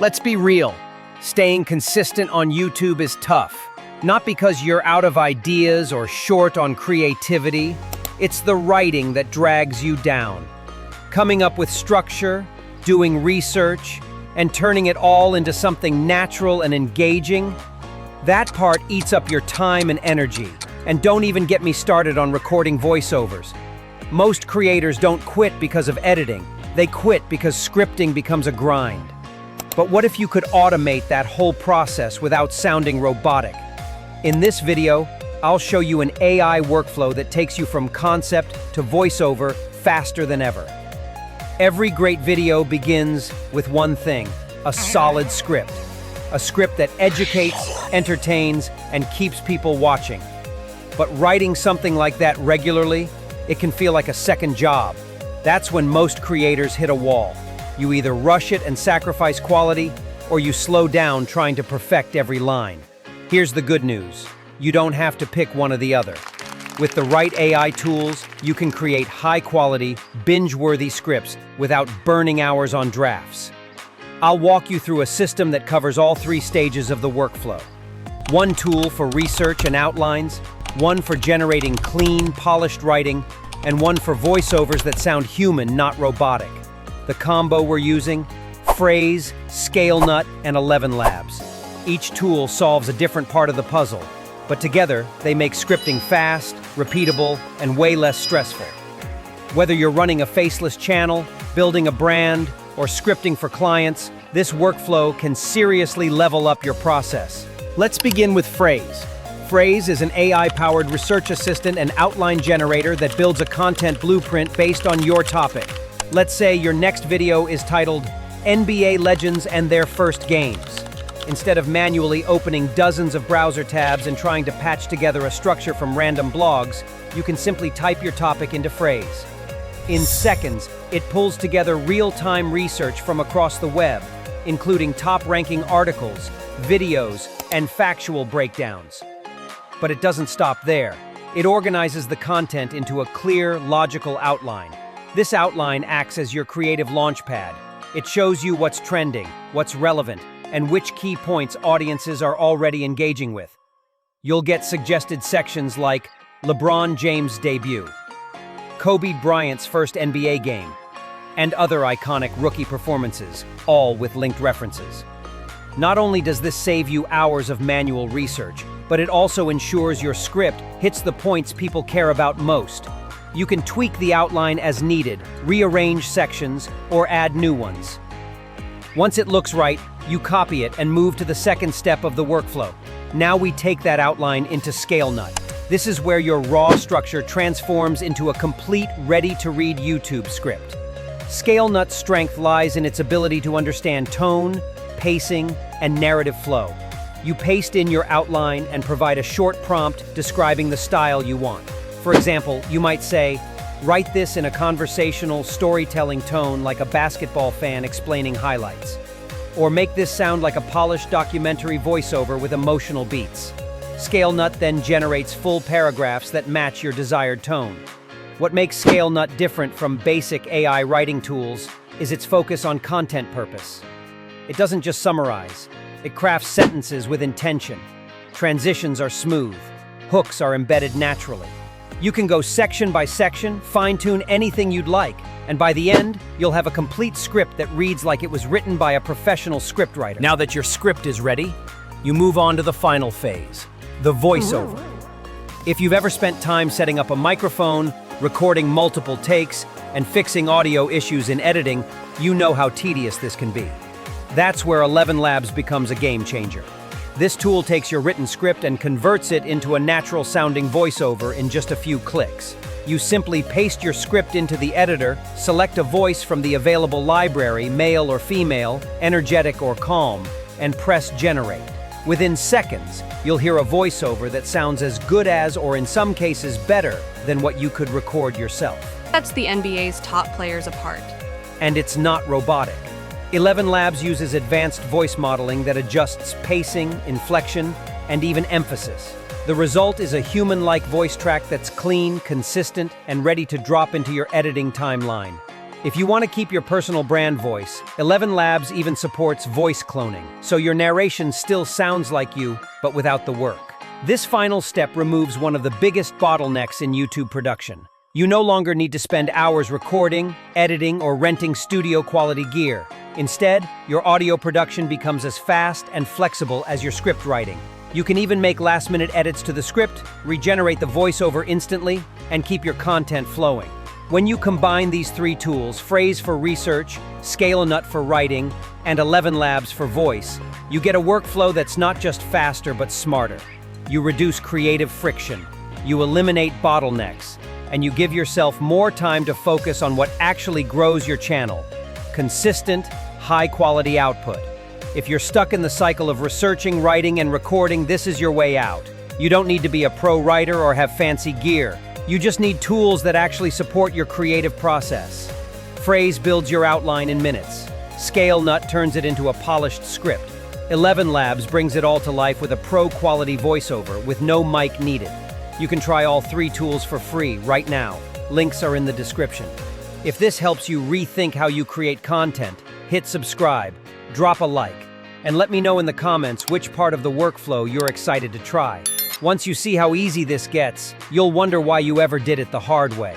Let's be real. Staying consistent on YouTube is tough. Not because you're out of ideas or short on creativity. It's the writing that drags you down. Coming up with structure, doing research, and turning it all into something natural and engaging, that part eats up your time and energy. And don't even get me started on recording voiceovers. Most creators don't quit because of editing. They quit because scripting becomes a grind. But what if you could automate that whole process without sounding robotic? In this video, I'll show you an AI workflow that takes you from concept to voiceover faster than ever. Every great video begins with one thing: a solid script. A script that educates, entertains, and keeps people watching. But writing something like that regularly, it can feel like a second job. That's when most creators hit a wall. You either rush it and sacrifice quality, or you slow down trying to perfect every line. Here's the good news: you don't have to pick one or the other. With the right AI tools, you can create high-quality, binge-worthy scripts without burning hours on drafts. I'll walk you through a system that covers all three stages of the workflow. One tool for research and outlines, one for generating clean, polished writing, and one for voiceovers that sound human, not robotic. The combo we're using: Frase, Scalenut, and 11 Labs. Each tool solves a different part of the puzzle, but together they make scripting fast, repeatable, and way less stressful. Whether you're running a faceless channel, building a brand, or scripting for clients, this workflow can seriously level up your process. Let's begin with Frase. Frase is an AI-powered research assistant and outline generator that builds a content blueprint based on your topic. Let's say your next video is titled NBA Legends and Their First Games. Instead of manually opening dozens of browser tabs and trying to patch together a structure from random blogs, you can simply type your topic into Frase. In seconds, it pulls together real-time research from across the web, including top-ranking articles, videos, and factual breakdowns. But it doesn't stop there. It organizes the content into a clear, logical outline. This outline acts as your creative launchpad. It shows you what's trending, what's relevant, and which key points audiences are already engaging with. You'll get suggested sections like LeBron James' debut, Kobe Bryant's first NBA game, and other iconic rookie performances, all with linked references. Not only does this save you hours of manual research, but it also ensures your script hits the points people care about most. You can tweak the outline as needed, rearrange sections, or add new ones. Once it looks right, you copy it and move to the second step of the workflow. Now we take that outline into Scalenut. This is where your raw structure transforms into a complete, ready-to-read YouTube script. Scalenut's strength lies in its ability to understand tone, pacing, and narrative flow. You paste in your outline and provide a short prompt describing the style you want. For example, you might say, "Write this in a conversational, storytelling tone like a basketball fan explaining highlights." Or make this sound like a polished documentary voiceover with emotional beats. Scalenut then generates full paragraphs that match your desired tone. What makes Scalenut different from basic AI writing tools is its focus on content purpose. It doesn't just summarize. It crafts sentences with intention. Transitions are smooth. Hooks are embedded naturally. You can go section by section, fine-tune anything you'd like, and by the end, you'll have a complete script that reads like it was written by a professional scriptwriter. Now that your script is ready, you move on to the final phase, the voiceover. If you've ever spent time setting up a microphone, recording multiple takes, and fixing audio issues in editing, you know how tedious this can be. That's where 11 Labs becomes a game changer. This tool takes your written script and converts it into a natural-sounding voiceover in just a few clicks. You simply paste your script into the editor, select a voice from the available library, male or female, energetic or calm, and press generate. Within seconds, you'll hear a voiceover that sounds as good as, or in some cases better, than what you could record yourself. Sets the NBA's top players apart. And it's not robotic. 11 Labs uses advanced voice modeling that adjusts pacing, inflection, and even emphasis. The result is a human-like voice track that's clean, consistent, and ready to drop into your editing timeline. If you want to keep your personal brand voice, 11 Labs even supports voice cloning, so your narration still sounds like you, but without the work. This final step removes one of the biggest bottlenecks in YouTube production. You no longer need to spend hours recording, editing, or renting studio-quality gear. Instead, your audio production becomes as fast and flexible as your script writing. You can even make last-minute edits to the script, regenerate the voiceover instantly, and keep your content flowing. When you combine these three tools, Frase for research, Scalenut for writing, and 11 Labs for voice, you get a workflow that's not just faster but smarter. You reduce creative friction, you eliminate bottlenecks, and you give yourself more time to focus on what actually grows your channel: consistent, high-quality output. If you're stuck in the cycle of researching, writing, and recording, this is your way out. You don't need to be a pro writer or have fancy gear. You just need tools that actually support your creative process. Frase builds your outline in minutes. Scalenut turns it into a polished script. 11 Labs brings it all to life with a pro-quality voiceover with no mic needed. You can try all three tools for free right now. Links are in the description. If this helps you rethink how you create content, hit subscribe, drop a like, and let me know in the comments which part of the workflow you're excited to try. Once you see how easy this gets, you'll wonder why you ever did it the hard way.